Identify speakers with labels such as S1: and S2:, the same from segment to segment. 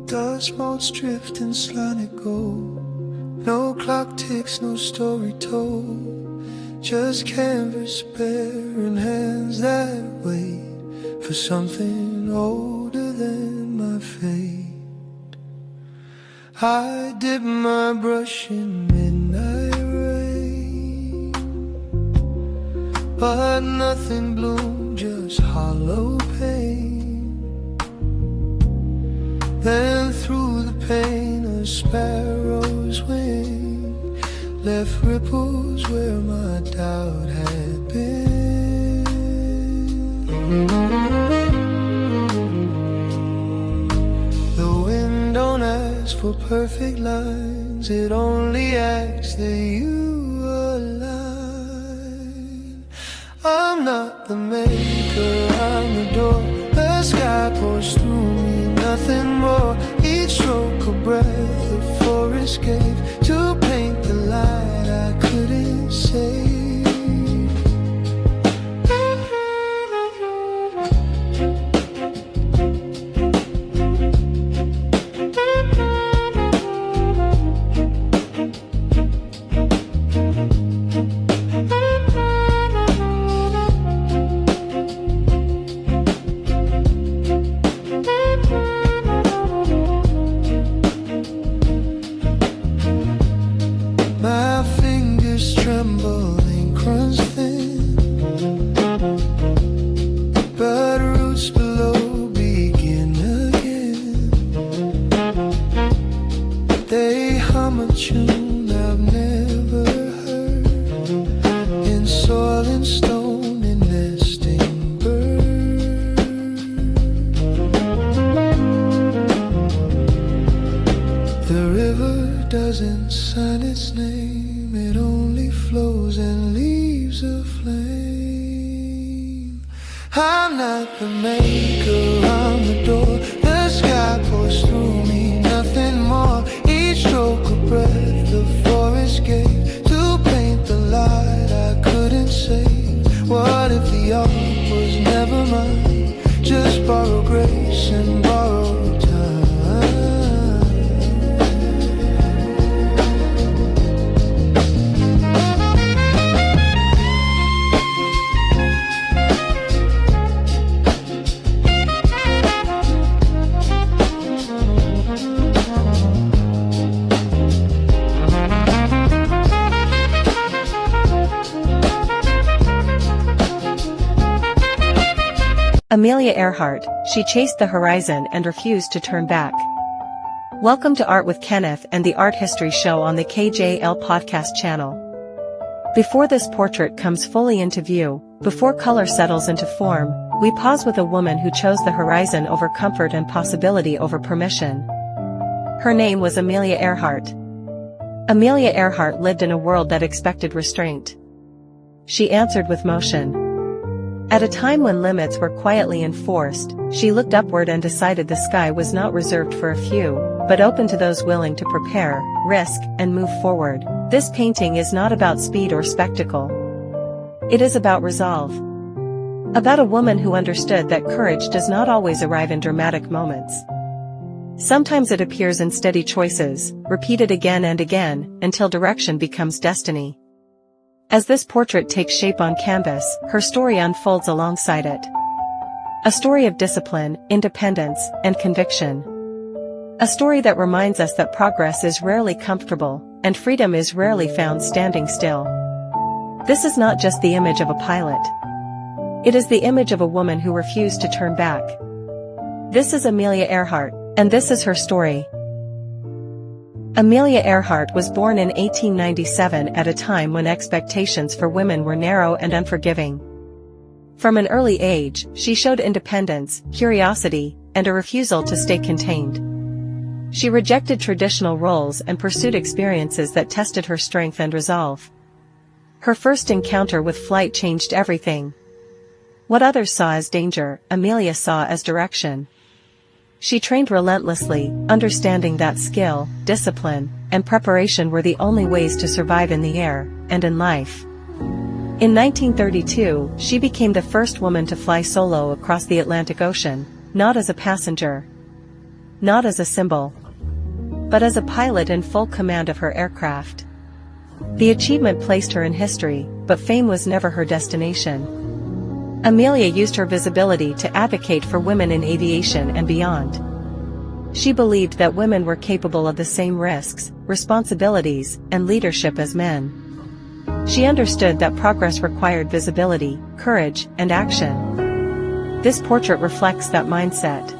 S1: Dust motes drift and slowly go. No clock ticks, no story told. Just canvas bare and hands that wait for something older than my fate. I dip my brush in midnight rain, but nothing bloomed, just hollow pain. Then through the pain a sparrow's wing left ripples where my doubt had been. The wind don't ask for perfect lines, it only asks that you align. I'm not the maker, I'm the door. The sky pours through me, nothing more. Each stroke a breath the forest gave to paint the light I couldn't save. Doesn't sign its name, it only flows and leaves a flame. I'm not the maker, I'm the door. The sky pours through me, nothing more. Each stroke a breath the forest gave to paint the light I couldn't save. What if the art was never mine? Just borrow grace and borrow time.
S2: Amelia Earhart, she chased the horizon and refused to turn back. Welcome to Art with Kenneth and the Art History Show on the KJL podcast channel. Before this portrait comes fully into view, before color settles into form, we pause with a woman who chose the horizon over comfort and possibility over permission. Her name was Amelia Earhart. Amelia Earhart lived in a world that expected restraint. She answered with motion. At a time when limits were quietly enforced, she looked upward and decided the sky was not reserved for a few, but open to those willing to prepare, risk, and move forward. This painting is not about speed or spectacle. It is about resolve. About a woman who understood that courage does not always arrive in dramatic moments. Sometimes it appears in steady choices, repeated again and again, until direction becomes destiny. As this portrait takes shape on canvas, her story unfolds alongside it. A story of discipline, independence, and conviction. A story that reminds us that progress is rarely comfortable, and freedom is rarely found standing still. This is not just the image of a pilot. It is the image of a woman who refused to turn back. This is Amelia Earhart, and this is her story. Amelia Earhart was born in 1897 at a time when expectations for women were narrow and unforgiving. From an early age, she showed independence, curiosity, and a refusal to stay contained. She rejected traditional roles and pursued experiences that tested her strength and resolve. Her first encounter with flight changed everything. What others saw as danger, Amelia saw as direction. She trained relentlessly, understanding that skill, discipline, and preparation were the only ways to survive in the air, and in life. In 1932, she became the first woman to fly solo across the Atlantic Ocean, not as a passenger, not as a symbol, but as a pilot in full command of her aircraft. The achievement placed her in history, but fame was never her destination. Amelia used her visibility to advocate for women in aviation and beyond. She believed that women were capable of the same risks, responsibilities, and leadership as men. She understood that progress required visibility, courage, and action. This portrait reflects that mindset.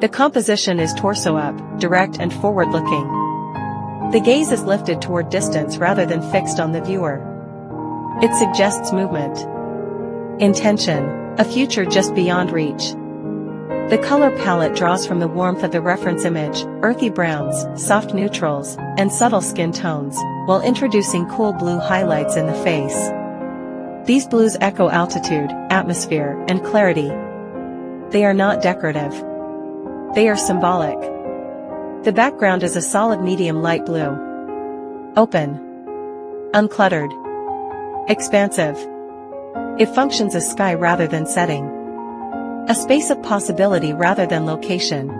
S2: The composition is torso up, direct and forward-looking. The gaze is lifted toward distance rather than fixed on the viewer. It suggests movement, intention, a future just beyond reach. The color palette draws from the warmth of the reference image, earthy browns, soft neutrals, and subtle skin tones, while introducing cool blue highlights in the face. These blues echo altitude, atmosphere, and clarity. They are not decorative. They are symbolic. The background is a solid medium light blue. Open. Uncluttered. Expansive. It functions as sky rather than setting. A space of possibility rather than location.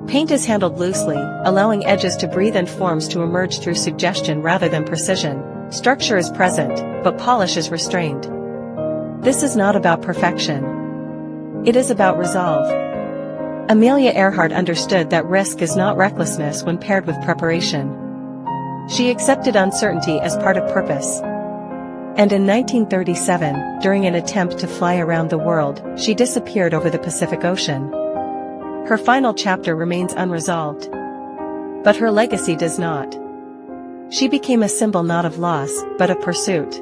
S2: Paint is handled loosely, allowing edges to breathe and forms to emerge through suggestion rather than precision. Structure is present, but polish is restrained. This is not about perfection. It is about resolve. Amelia Earhart understood that risk is not recklessness when paired with preparation. She accepted uncertainty as part of purpose. And in 1937, during an attempt to fly around the world, she disappeared over the Pacific Ocean. Her final chapter remains unresolved. But her legacy does not. She became a symbol not of loss, but of pursuit.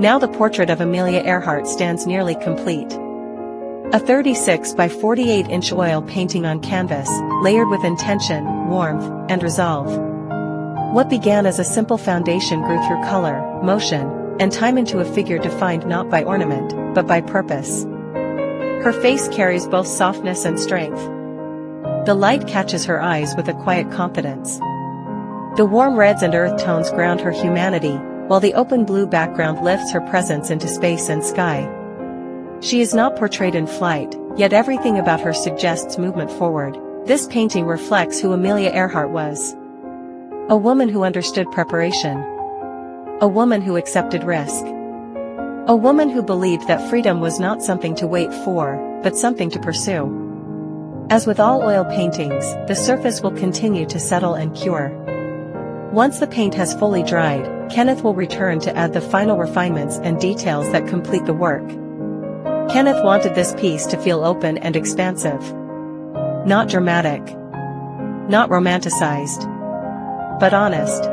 S2: Now the portrait of Amelia Earhart stands nearly complete. A 36 by 48-inch oil painting on canvas, layered with intention, warmth, and resolve. What began as a simple foundation grew through color, motion, and time into a figure defined not by ornament, but by purpose. Her face carries both softness and strength. The light catches her eyes with a quiet confidence. The warm reds and earth tones ground her humanity, while the open blue background lifts her presence into space and sky. She is not portrayed in flight, yet everything about her suggests movement forward. This painting reflects who Amelia Earhart was. A woman who understood preparation. A woman who accepted risk. A woman who believed that freedom was not something to wait for, but something to pursue. As with all oil paintings, the surface will continue to settle and cure. Once the paint has fully dried, Kenneth will return to add the final refinements and details that complete the work. Kenneth wanted this piece to feel open and expansive. Not dramatic. Not romanticized. But honest.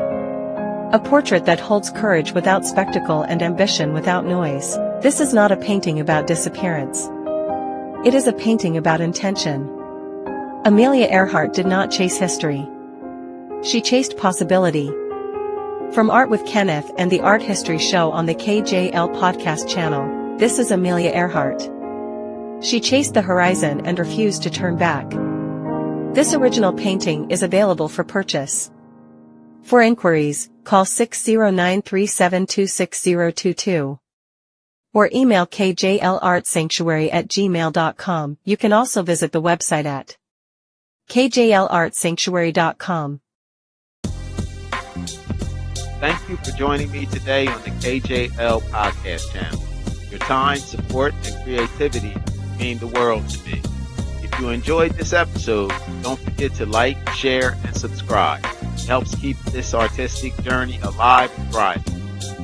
S2: A portrait that holds courage without spectacle and ambition without noise. This is not a painting about disappearance. It is a painting about intention. Amelia Earhart did not chase history. She chased possibility. From Art with Kenneth and the Art History Show on the KJL podcast channel, this is Amelia Earhart. She chased the horizon and refused to turn back. This original painting is available for purchase. For inquiries, call 609-372-6022. Or email kjlartsanctuary@gmail.com. You can also visit the website at kjlartsanctuary.com.
S3: Thank you for joining me today on the KJL podcast channel. Your time, support, and creativity mean the world to me. If you enjoyed this episode, don't forget to like, share, and subscribe. It helps keep this artistic journey alive and thriving.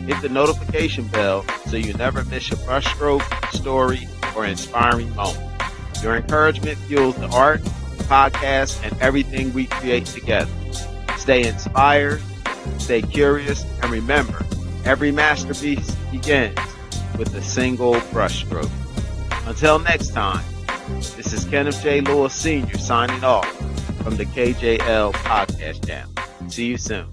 S3: Hit the notification bell so you never miss a brushstroke, story, or inspiring moment. Your encouragement fuels the art, podcast, and everything we create together. Stay inspired, stay curious, and remember, every masterpiece begins with a single brushstroke. Until next time, this is Kenneth J. Lewis Sr. signing off from the KJL podcast channel. See you soon.